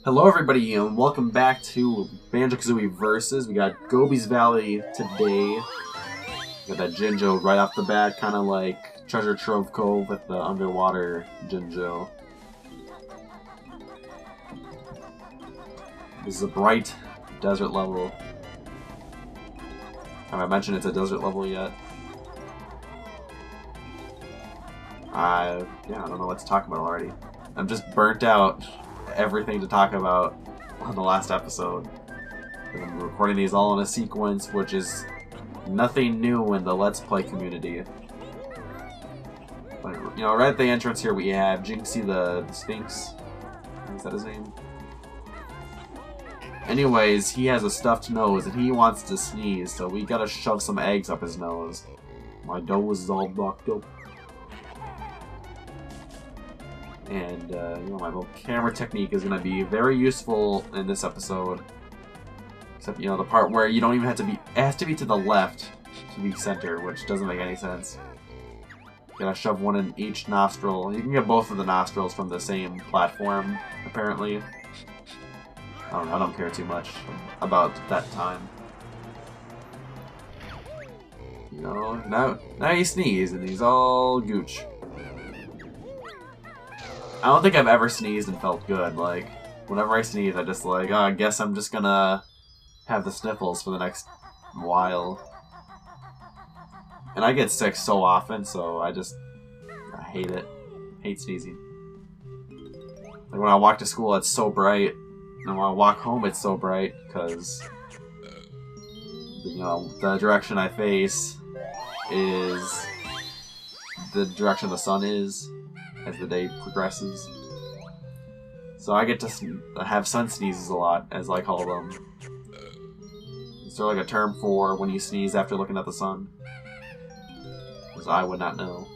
Hello everybody and welcome back to Banjo-Kazooie Versus. We got Gobi's Valley today. We got that Jinjo right off the bat, kind of like Treasure Trove Cove with the underwater Jinjo. This is a bright desert level. Have I mentioned it's a desert level yet? I don't know what to talk about already. I'm just burnt out. Everything to talk about on the last episode. I'm recording these all in a sequence, which is nothing new in the Let's Play community. But, you know, right at the entrance here we have Jinxie the Sphinx. Is that his name? Anyways, he has a stuffed nose and he wants to sneeze, so we gotta shove some eggs up his nose. My nose is all blocked up. And, you know, my little camera technique is going to be very useful in this episode. Except, you know, the part where you don't even have to be... It has to be to the left to be center, which doesn't make any sense. Gotta shove one in each nostril. You can get both of the nostrils from the same platform, apparently. I don't care too much about that time. You know, now he sneezed and he's all gooch. I don't think I've ever sneezed and felt good. Like, whenever I sneeze, I just like, oh, I guess I'm just gonna have the sniffles for the next while. And I get sick so often, so I hate it. Hate sneezing. Like when I walk to school, it's so bright, and when I walk home, it's so bright because, you know, the direction I face is the direction the sun is as the day progresses. So I get to have sun sneezes a lot, as I call them. Is there like a term for when you sneeze after looking at the sun? Because I would not know.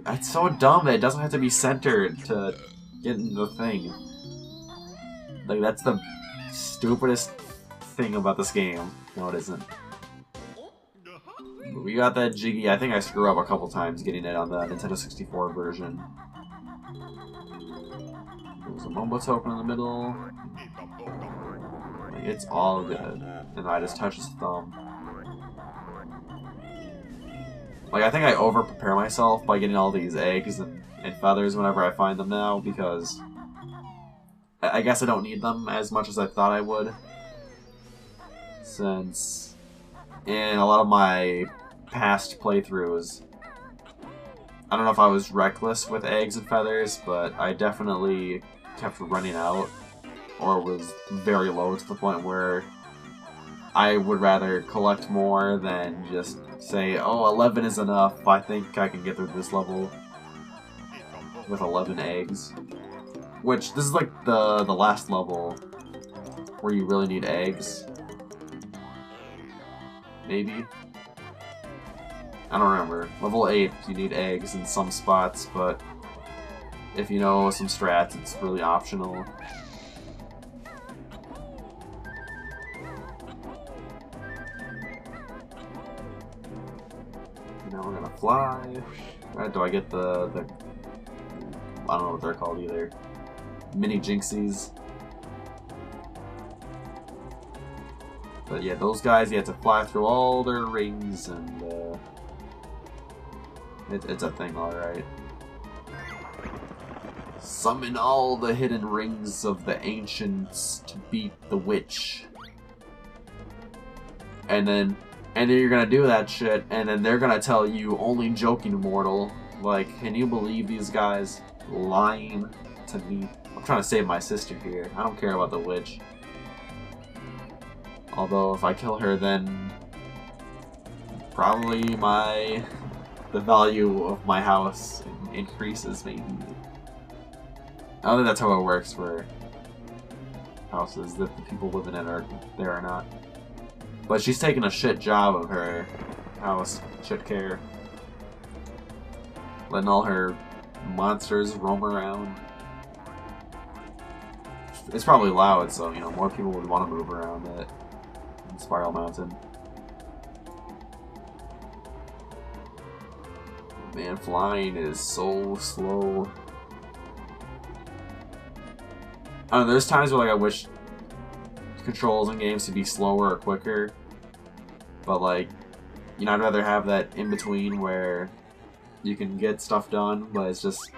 It's so dumb that it doesn't have to be centered to get into the thing. Like, that's the stupidest thing about this game. No, it isn't. We got that Jiggy. I think I screw up a couple times getting it on the Nintendo 64 version. There's a Mumbo token in the middle. Like, it's all good. And I just touch his thumb. Like, I think I over-prepare myself by getting all these eggs and feathers whenever I find them now, because I guess I don't need them as much as I thought I would. Since in a lot of my past playthroughs, I don't know if I was reckless with eggs and feathers, but I definitely kept running out, or was very low to the point where I would rather collect more than just say, oh, 11 is enough, I think I can get through this level with 11 eggs. Which, this is like the last level where you really need eggs. Maybe? I don't remember. Level 8, you need eggs in some spots, but if you know some strats, it's really optional. Now we're gonna fly. Alright, do I get the... I don't know what they're called either. Mini Jinxies. But yeah, those guys, you have to fly through all their rings, and it's a thing, alright. Summon all the hidden rings of the ancients to beat the witch. And then you're gonna do that shit, and then they're gonna tell you, only joking, mortal. Like, can you believe these guys lying to me? I'm trying to save my sister here. I don't care about the witch. Although, if I kill her, then probably the value of my house increases, maybe. I don't think that's how it works for houses, that the people living in it are there or not. But she's taking a shit job of her house, shit care. Letting all her monsters roam around. It's probably loud, so, you know, more people would want to move around it. Spiral Mountain. Man, flying is so slow. I don't know, there's times where like I wish controls in games to be slower or quicker, but like, you know, I'd rather have that in between where you can get stuff done, but it's just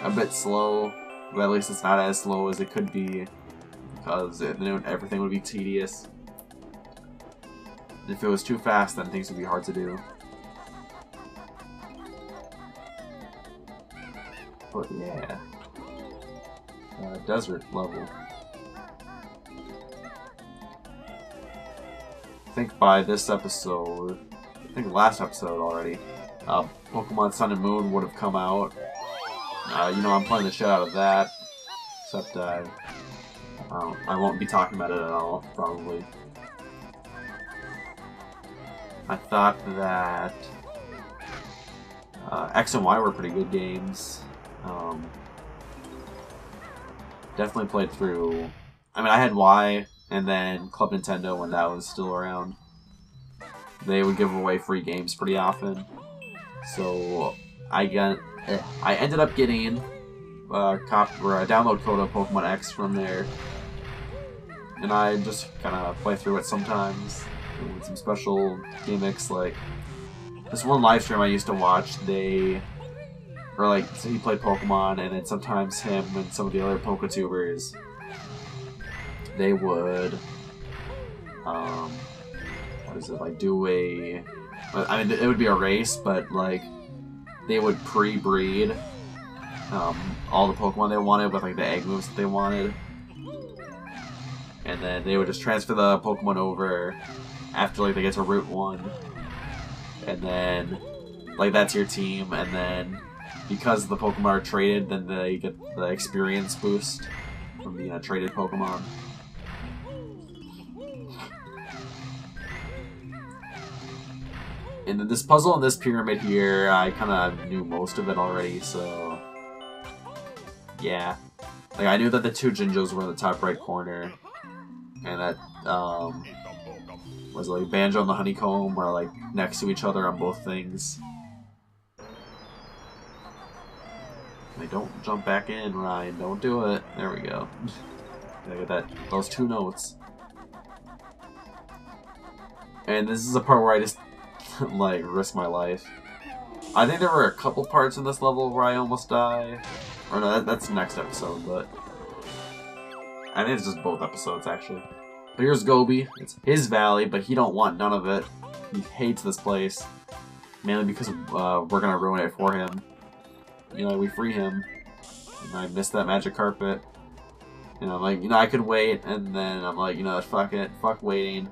a bit slow. But at least it's not as slow as it could be, because then everything would be tedious. If it was too fast, then things would be hard to do. But yeah, desert level. I think by this episode, I think last episode already, Pokemon Sun and Moon would have come out. You know, I'm playing the shit out of that, except I won't be talking about it at all, probably. I thought that X and Y were pretty good games. Definitely played through. I mean, I had Y, and then Club Nintendo when that was still around. They would give away free games pretty often, so I ended up getting a download code of Pokemon X from there, and I just kind of play through it sometimes with some special gimmicks. Like this one live stream I used to watch, so he played Pokemon, and then sometimes him and some of the other Poketubers, they would, what is it, like do a, I mean, it would be a race, but like, they would pre-breed all the Pokemon they wanted with like the egg moves that they wanted, and then they would just transfer the Pokemon over after like they get to Route 1, and then like that's your team, and then because the Pokemon are traded, then they get the experience boost from the traded Pokemon. And then this puzzle and this pyramid here, I kind of knew most of it already, so yeah. Like, I knew that the two Jinjos were in the top right corner, and that, was like Banjo and the Honeycomb are like next to each other on both things. They don't jump back in, Ryan. Don't do it. There we go. Gotta get those two notes. And this is a part where I just like risk my life. I think there were a couple parts in this level where I almost die. Or no, that's the next episode, but I think it's just both episodes actually. But here's Gobi. It's his valley, but he don't want none of it. He hates this place, mainly because we're gonna ruin it for him. You know, we free him, and I missed that magic carpet. And I'm like, you know, I could wait, and then I'm like, you know, fuck it, fuck waiting.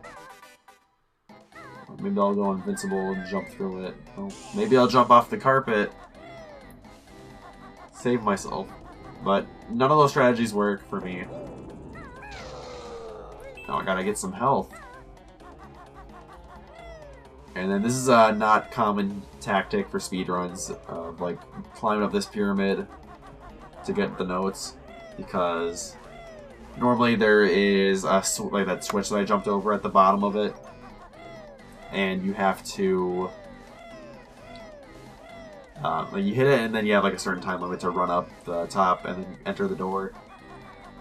Maybe I'll go invincible and jump through it. Oh, maybe I'll jump off the carpet. Save myself. But none of those strategies work for me. Now I gotta get some health. And then this is a not common tactic for speedruns of like climbing up this pyramid to get the notes, because normally there is a like that switch that I jumped over at the bottom of it, and you have to like you hit it and then you have like a certain time limit to run up the top and then enter the door.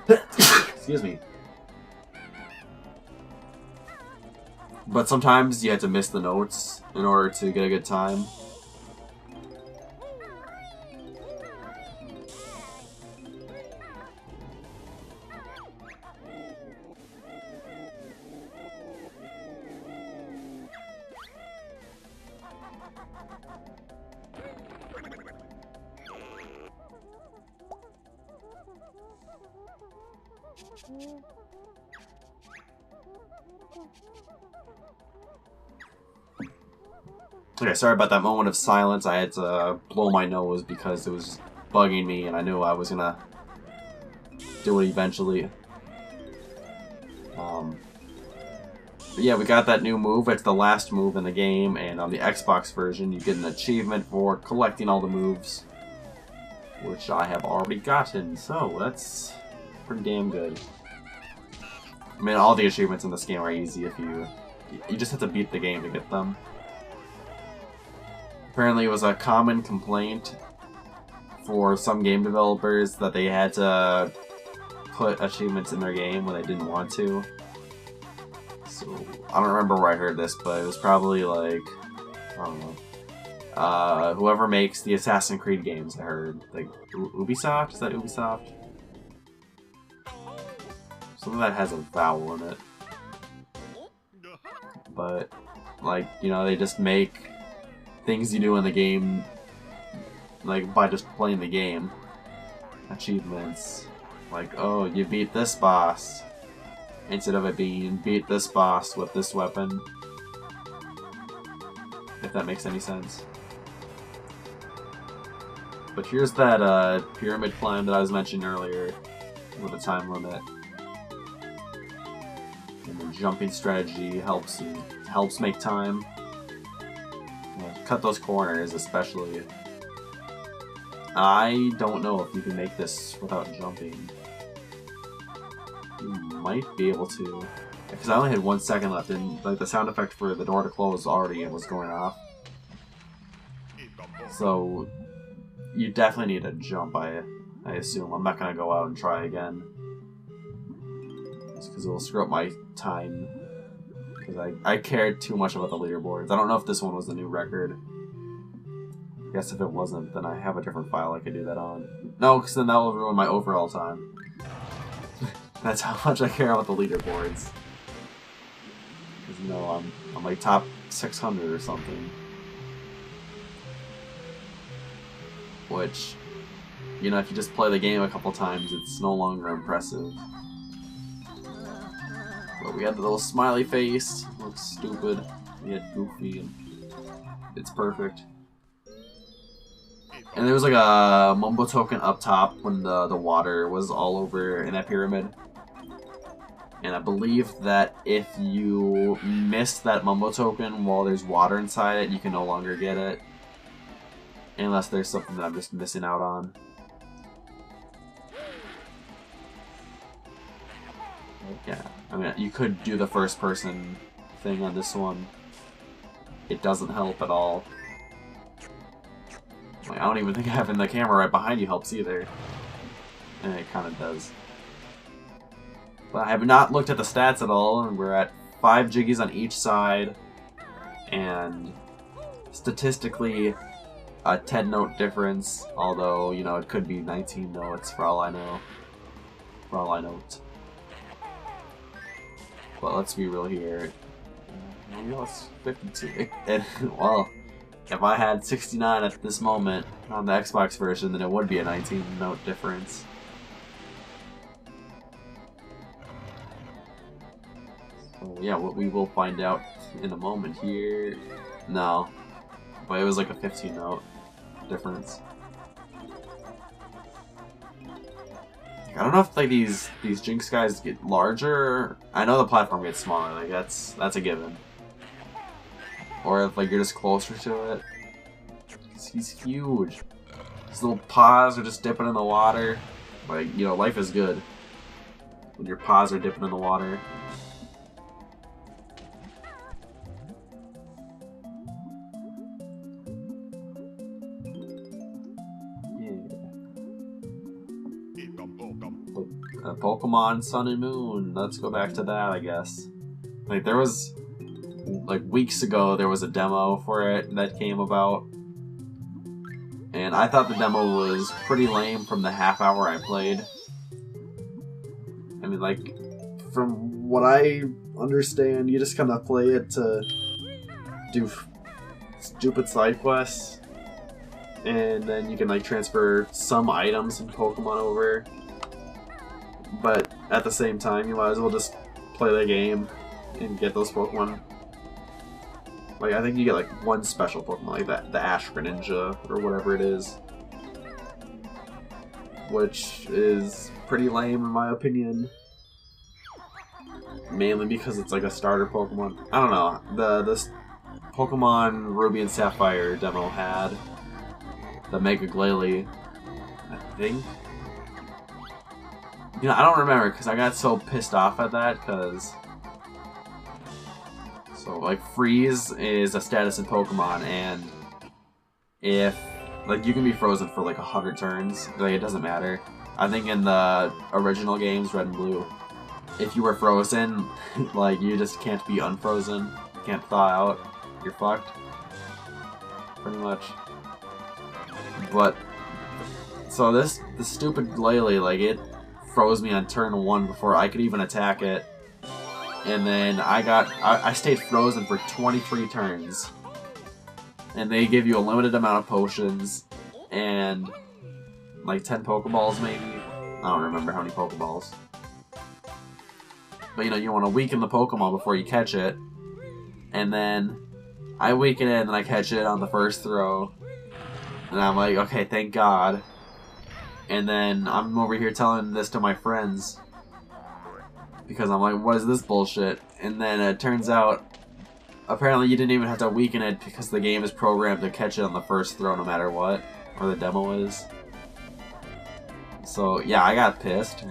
Excuse me. But sometimes you have to miss the notes in order to get a good time. Okay, sorry about that moment of silence. I had to blow my nose because it was bugging me and I knew I was gonna do it eventually. But yeah, we got that new move. It's the last move in the game, and on the Xbox version you get an achievement for collecting all the moves, which I have already gotten, so that's pretty damn good. I mean, all the achievements in this game are easy if you just have to beat the game to get them. Apparently it was a common complaint for some game developers that they had to put achievements in their game when they didn't want to. So, I don't remember where I heard this, but it was probably like, I don't know. Whoever makes the Assassin's Creed games, I heard. Like, Ubisoft? Is that Ubisoft? Something that has a vowel in it. But, like, you know, they just make things you do in the game, like, by just playing the game. Achievements. Like, oh, you beat this boss. Instead of it being, beat this boss with this weapon. If that makes any sense. But here's that pyramid climb that I was mentioning earlier with a time limit. And the jumping strategy helps make time. Cut those corners, especially. I don't know if you can make this without jumping. You might be able to, because I only had 1 second left, and like the sound effect for the door to close already was going off. So you definitely need to jump. I assume. I'm not gonna go out and try again, just because it'll screw up my time. Because I cared too much about the leaderboards. I don't know if this one was the new record. I guess if it wasn't, then I have a different file I could do that on. No, because then that will ruin my overall time. That's how much I care about the leaderboards. Because, you know, I'm like top 600 or something. Which, you know, if you just play the game a couple times, it's no longer impressive. But we had the little smiley face. Looks stupid. We had Goofy, and it's perfect. And there was like a Mumbo token up top when the water was all over in that pyramid. And I believe that if you miss that Mumbo token while there's water inside it, you can no longer get it. Unless there's something that I'm just missing out on. Yeah, I mean, you could do the first person thing on this one. It doesn't help at all. Like, I don't even think having the camera right behind you helps either. And it kind of does. But I have not looked at the stats at all, and we're at 5 jiggies on each side. And statistically, a 10-note difference. Although, you know, it could be 19 notes for all I know. For all I know. But let's be real here. You know, it's 52. Well, if I had 69 at this moment on the Xbox version, then it would be a 19-note difference. So yeah, what we will find out in a moment here. No, but it was like a 15-note difference. I don't know if like these Jinx guys get larger. I know the platform gets smaller. Like that's a given. Or if like you're just closer to it. He's huge. His little paws are just dipping in the water. Like, you know, life is good when your paws are dipping in the water. Pokemon Sun and Moon. Let's go back to that, I guess. Like, there was, like, weeks ago, there was a demo for it that came about. And I thought the demo was pretty lame from the half hour I played. I mean, like, from what I understand, you just kind of play it to do stupid side quests. And then you can, like, transfer some items and Pokemon over. But at the same time, you might as well just play the game and get those Pokemon. Like, I think you get like one special Pokemon, like that, the Ash Greninja, or whatever it is. Which is pretty lame in my opinion. Mainly because it's like a starter Pokemon. I don't know, this Pokemon Ruby and Sapphire demo had the Mega Glalie, I think. You know, I don't remember because I got so pissed off at that because... So, like, freeze is a status in Pokemon, and if... Like, you can be frozen for, like, 100 turns. Like, it doesn't matter. I think in the original games, Red and Blue, if you were frozen, like, you just can't be unfrozen. You can't thaw out. You're fucked. Pretty much. But, so the stupid Glalie, like, it froze me on turn 1 before I could even attack it. And then I stayed frozen for 23 turns. And they give you a limited amount of potions, and like 10 Pokeballs maybe? I don't remember how many Pokeballs. But you want to weaken the Pokemon before you catch it. And then I weaken it and then I catch it on the first throw. And I'm like, okay, thank God. And then I'm over here telling this to my friends. Because I'm like, what is this bullshit? And then it turns out, apparently you didn't even have to weaken it because the game is programmed to catch it on the first throw no matter what. Or the demo is. So, yeah, I got pissed.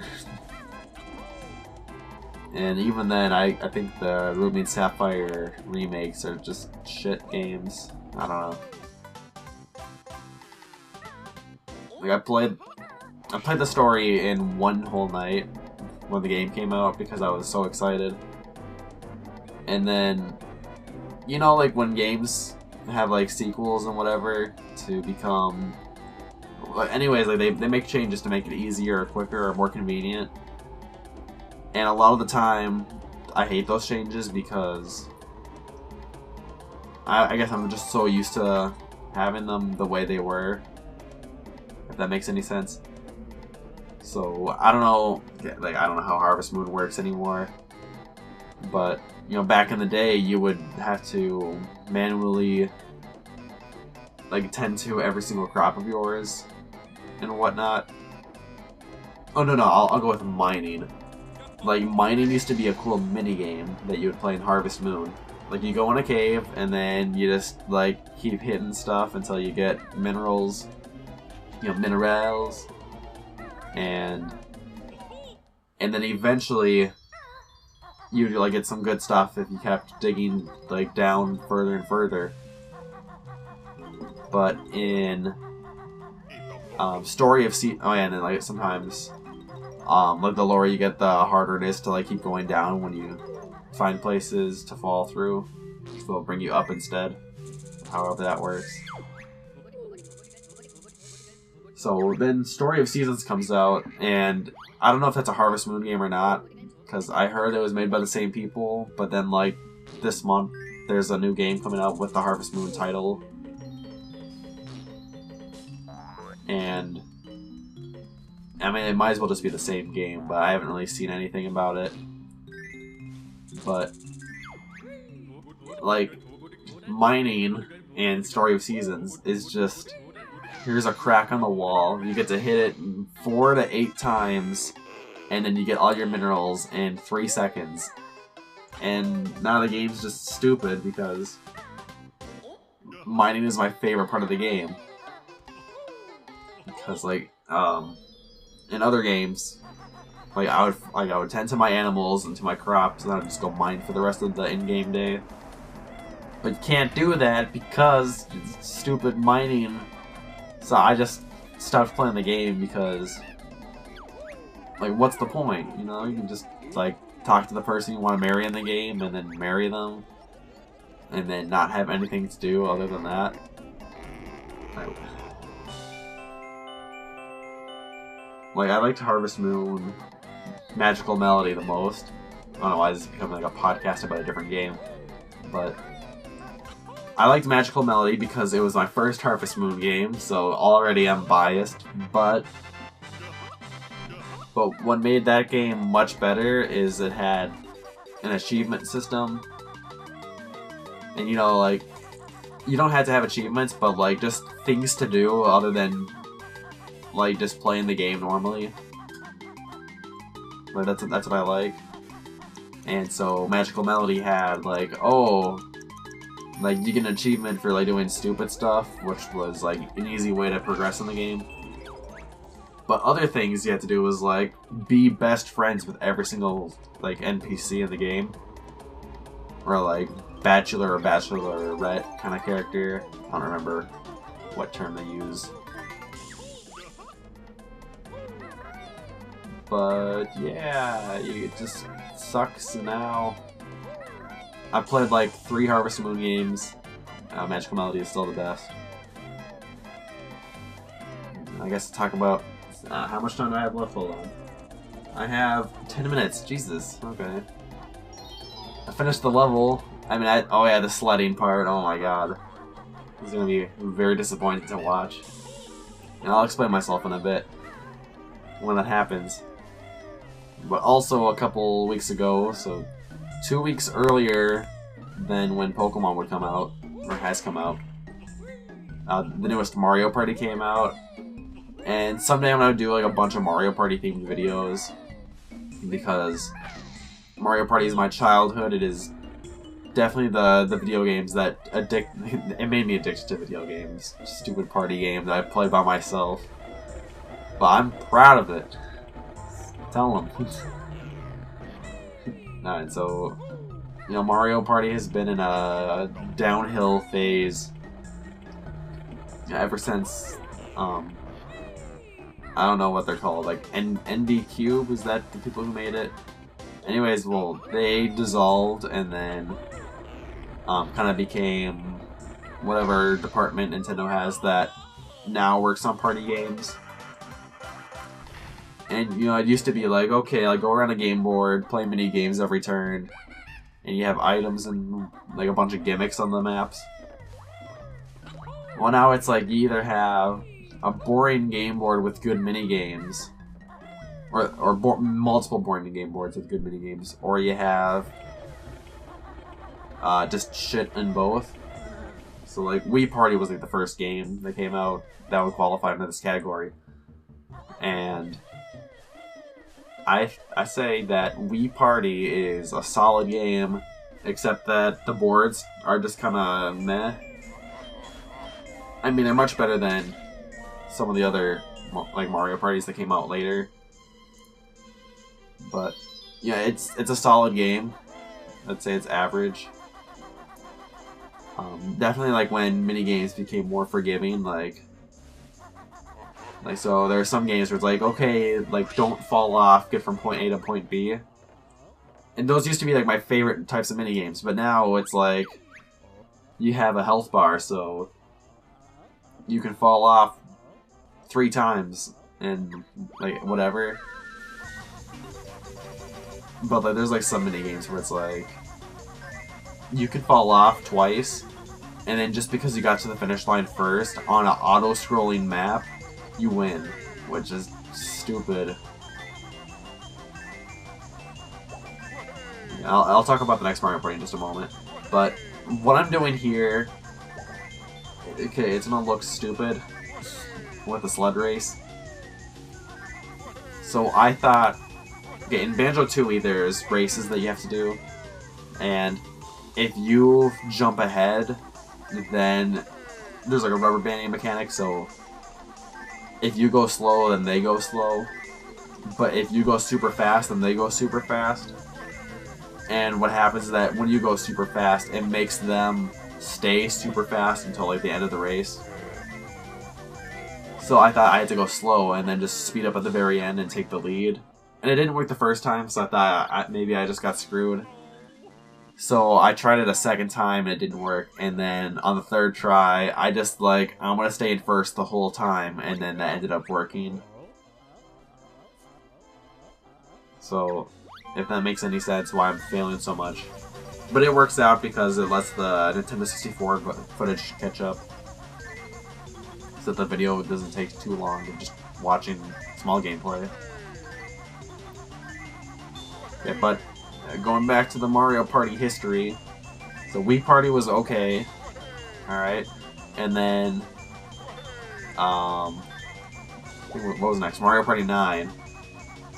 And even then, I think the Ruby and Sapphire remakes are just shit games. I don't know. Like, I played the story in one whole night when the game came out because I was so excited. And then, like when games have like sequels and whatever to become... Anyways, like they make changes to make it easier or quicker or more convenient. And a lot of the time, I hate those changes because I guess I'm just so used to having them the way they were, if that makes any sense. So, I don't know, like, I don't know how Harvest Moon works anymore. But, back in the day, you would have to manually, like, tend to every single crop of yours and whatnot. Oh, no, I'll go with mining. Like, mining used to be a cool mini-game that you would play in Harvest Moon. Like, you go in a cave, and then you just, like, keep hitting stuff until you get minerals. Minerals. And then eventually, you'd, like, get some good stuff if you kept digging, like, down further and further. But in Story of Seasons... Oh, yeah, and then, like, sometimes... like, the lower you get, the harder it is to, like, keep going down when you find places to fall through. So they'll bring you up instead. However that works. So then Story of Seasons comes out, and I don't know if that's a Harvest Moon game or not, because I heard it was made by the same people, but then, like, this month, there's a new game coming out with the Harvest Moon title. And... I mean, it might as well just be the same game, but I haven't really seen anything about it. But, like, mining in Story of Seasons is just, here's a crack on the wall, you get to hit it 4 to 8 times, and then you get all your minerals in 3 seconds. And now the game's just stupid because mining is my favorite part of the game. Because, like, in other games, like I would tend to my animals and to my crops, and then I'd just go mine for the rest of the in-game day. But you can't do that because it's stupid mining. So I just stopped playing the game because, like, what's the point? You can just like talk to the person you want to marry in the game, and then marry them, and then not have anything to do other than that. Like, I liked Harvest Moon Magical Melody the most. I don't know why this is becoming like a podcast about a different game. But I liked Magical Melody because it was my first Harvest Moon game, so already I'm biased. But what made that game much better is it had an achievement system. And like, you don't have to have achievements, but like just things to do other than like just playing the game normally. Like that's what I like. And so Magical Melody had like, like you get an achievement for like doing stupid stuff, which was like an easy way to progress in the game. But other things you had to do was like be best friends with every single like NPC in the game. Or like bachelor or bachelorette kind of character. I don't remember what term they use. But yeah, it just sucks now. I played like 3 Harvest Moon games. Magical Melody is still the best. I guess to talk about how much time do I have left? Hold on. I have 10 minutes. Jesus. Okay. I finished the level. I mean, oh yeah, the sledding part. Oh my god. This is gonna be very disappointing to watch. And I'll explain myself in a bit when that happens. But also a couple weeks ago, so 2 weeks earlier than when Pokemon would come out, or has come out, the newest Mario Party came out. And someday I'm gonna do like a bunch of Mario Party themed videos, because Mario Party is my childhood. It is definitely the video games that it made me addicted to video games. Stupid party games that I play by myself. But I'm proud of it. Tell them. Alright, so, you know, Mario Party has been in a downhill phase ever since, I don't know what they're called, like ND Cube, is that the people who made it? Anyways, well, they dissolved and then kind of became whatever department Nintendo has that now works on party games. And, you know, it used to be like, okay, like go around a game board, play mini games every turn, and you have items and like a bunch of gimmicks on the maps. Well, now it's like you either have a boring game board with good mini games, or multiple boring game boards with good mini games, or you have just shit in both. So like Wii Party was like the first game that came out that would qualify into this category, and I say that Wii Party is a solid game, except that the boards are just kind of meh. I mean, they're much better than some of the other like Mario Parties that came out later. But yeah, it's a solid game. I'd say it's average. Definitely like when mini games became more forgiving, like so there are some games where it's like, okay, like don't fall off, get from point A to point B. And those used to be like my favorite types of mini games, but now it's like you have a health bar, so you can fall off 3 times and like whatever. But like there's like some mini games where it's like you can fall off twice, and then just because you got to the finish line first on an auto-scrolling map, you win, which is stupid. I'll talk about the next Mario Party in just a moment. But what I'm doing here, okay, it's gonna look stupid with the sled race. So I thought, okay, in Banjo-Kazooie there's races that you have to do, and if you jump ahead, then there's like a rubber banding mechanic, so if you go slow, then they go slow. But if you go super fast, then they go super fast. And what happens is that when you go super fast, it makes them stay super fast until like the end of the race. So I thought I had to go slow and then just speed up at the very end and take the lead. And it didn't work the first time, so I thought maybe I just got screwed. So I tried it a second time and it didn't work, and then on the third try, I just like, I'm gonna stay in first the whole time, and then that ended up working. So, if that makes any sense why I'm failing so much. But it works out because it lets the Nintendo 64 footage catch up, so that the video doesn't take too long of just watching small gameplay. Okay, but going back to the Mario Party history, so Wii Party was okay, alright, and then, what was next? Mario Party 9.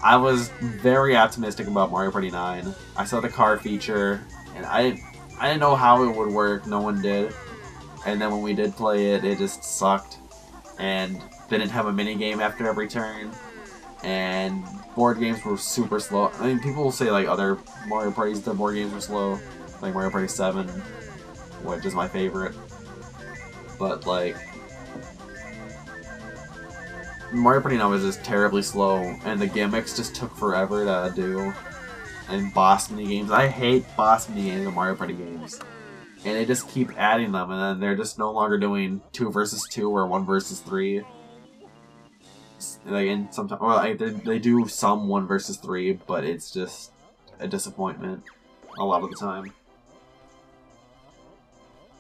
I was very optimistic about Mario Party 9. I saw the car feature, and I didn't know how it would work, no one did, and then when we did play it, it just sucked, and didn't have a mini game after every turn, and board games were super slow. I mean, people will say like other Mario Parties, the board games were slow, like Mario Party 7, which is my favorite. But like, Mario Party 9 was just terribly slow, and the gimmicks just took forever to do. And boss minigames. I hate boss minigames in Mario Party games. And they just keep adding them, and then they're just no longer doing 2 versus 2 or 1 versus 3. Like, and sometimes, well, they do some 1 versus 3, but it's just a disappointment a lot of the time.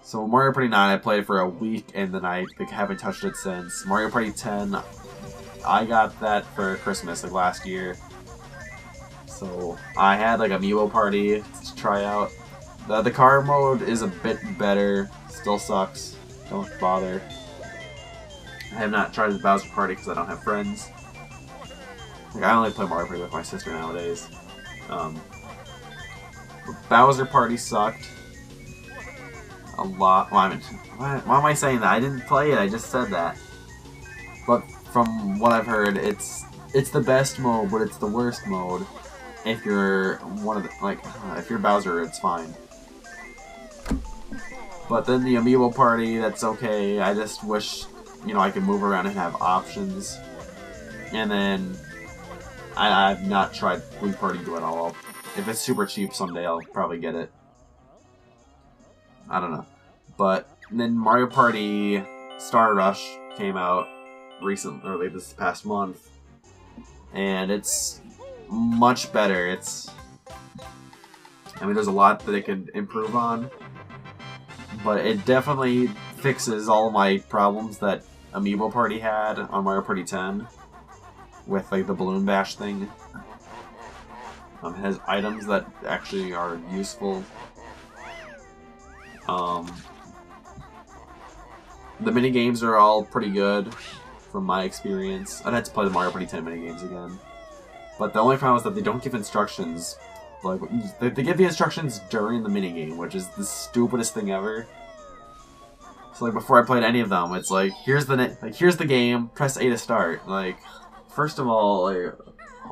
So Mario Party 9 I played for a week, and then I haven't touched it since. Mario Party 10, I got that for Christmas, like last year. So I had like Amiibo Party to try out. The car mode is a bit better. Still sucks. Don't bother. I have not tried the Bowser Party because I don't have friends. Like, I only play Mario Party with my sister nowadays. Bowser Party sucked a lot. Well, I mean, why am I saying that? I didn't play it. I just said that. But from what I've heard, it's the best mode, but it's the worst mode. If you're one of the, if you're Bowser, it's fine. But then the Amiibo Party, that's okay. I just wish, you know, I could move around and have options. And then I've not tried Wii Party 2 at all. If it's super cheap someday, I'll probably get it. I don't know. But then Mario Party Star Rush came out recently, this past month. And it's much better. I mean, there's a lot that it could improve on. But it definitely fixes all my problems that Amiibo Party had on Mario Party 10. With, like, the Balloon Bash thing. It has items that actually are useful. The minigames are all pretty good, from my experience. I'd have to play the Mario Party 10 minigames again. But the only problem is that they don't give instructions. Like, they give the instructions during the minigame, which is the stupidest thing ever. So, like, before I played any of them, it's like, here's the game, press A to start. Like, first of all,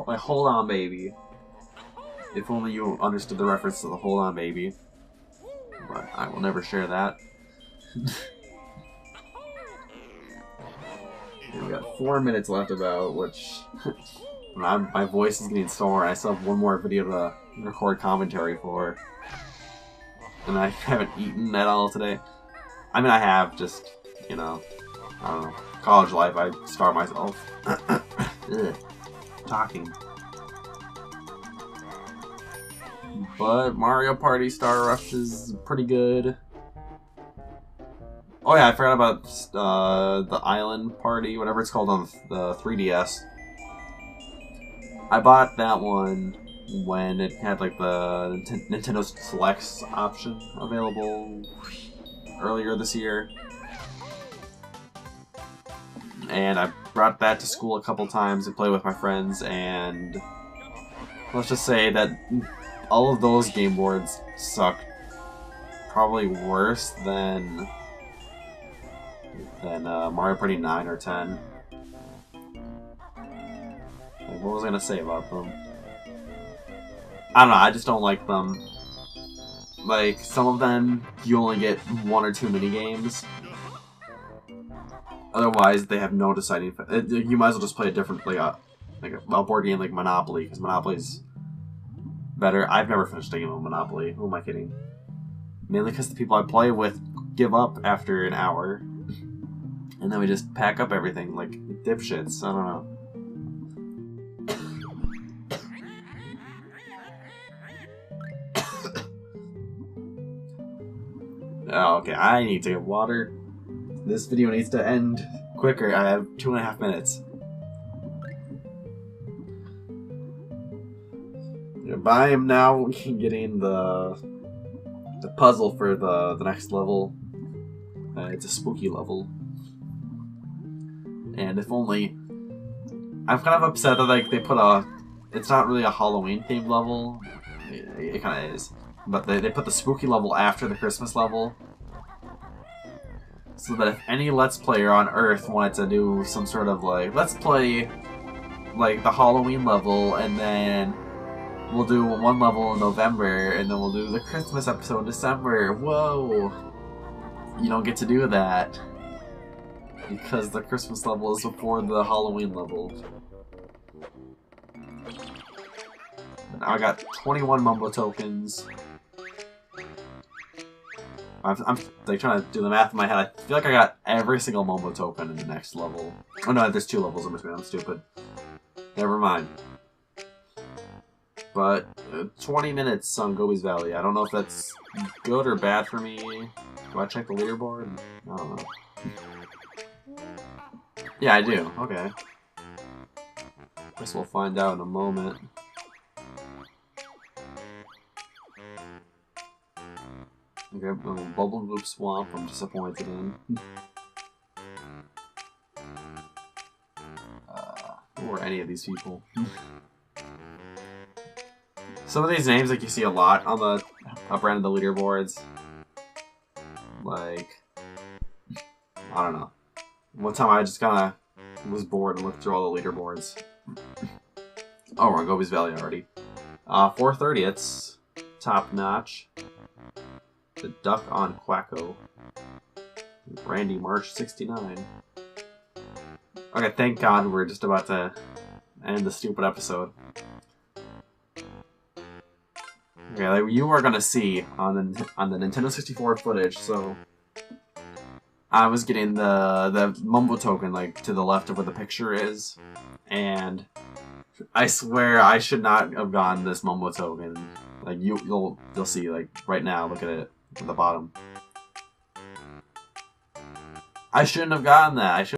like, hold on, baby. If only you understood the reference to the hold on, baby. But I will never share that. Okay, we got 4 minutes left about, which... my voice is getting sore. I still have one more video to record commentary for. And I haven't eaten at all today. I mean, I have, just, you know, I don't know. College life, I starve myself. Ugh. Talking. But Mario Party Star Rush is pretty good. Oh yeah, I forgot about the Island Party, whatever it's called on the 3DS. I bought that one when it had like the Nintendo Selects option available earlier this year. And I brought that to school a couple times to play with my friends, and let's just say that all of those game boards suck probably worse than Mario Party 9 or 10. Like, what was I gonna say about them? I don't know, I just don't like them. Like, some of them, you only get 1 or 2 minigames. Otherwise, they have no deciding... You might as well just play a different, like a board game like Monopoly, because Monopoly's better. I've never finished a game of Monopoly. Who am I kidding? Mainly because the people I play with give up after an hour. And then we just pack up everything, like dipshits. I don't know. Oh, okay, I need to get water. This video needs to end quicker. I have 2.5 minutes. But I am now getting the puzzle for the next level. It's a spooky level. And if only... I'm kind of upset that like they put a... It's not really a Halloween themed level. It kind of is. But they put the spooky level after the Christmas level. So that if any Let's Player on Earth wanted to do some sort of like... Let's play like the Halloween level, and then we'll do one level in November, and then we'll do the Christmas episode in December. Whoa! You don't get to do that. Because the Christmas level is before the Halloween level. Now I got 21 Mumbo tokens. I'm like trying to do the math in my head. I feel like I got every single Mumbo token in the next level. Oh no, there's 2 levels in between. I'm stupid. Never mind. But 20 minutes on Gobi's Valley. I don't know if that's good or bad for me. Do I check the leaderboard? I don't know. Yeah, I do. Okay. Guess we'll find out in a moment. Okay, Bubble Goop Swamp, I'm disappointed in. Who are any of these people? Some of these names, like, you see a lot on the upper end of the leaderboards. Like, I don't know. One time I just kind of was bored and looked through all the leaderboards. Oh, we're on Gobi's Valley already. 4:30, it's top notch. The Duck on Quacko. Randy March 69. Okay, thank God we're just about to end the stupid episode. Okay, like you are gonna see on the Nintendo 64 footage. So I was getting the Mumbo token like to the left of where the picture is, and I swear I should not have gotten this Mumbo token. Like you'll see like right now. Look at it at the bottom. I shouldn't have gotten that. I should.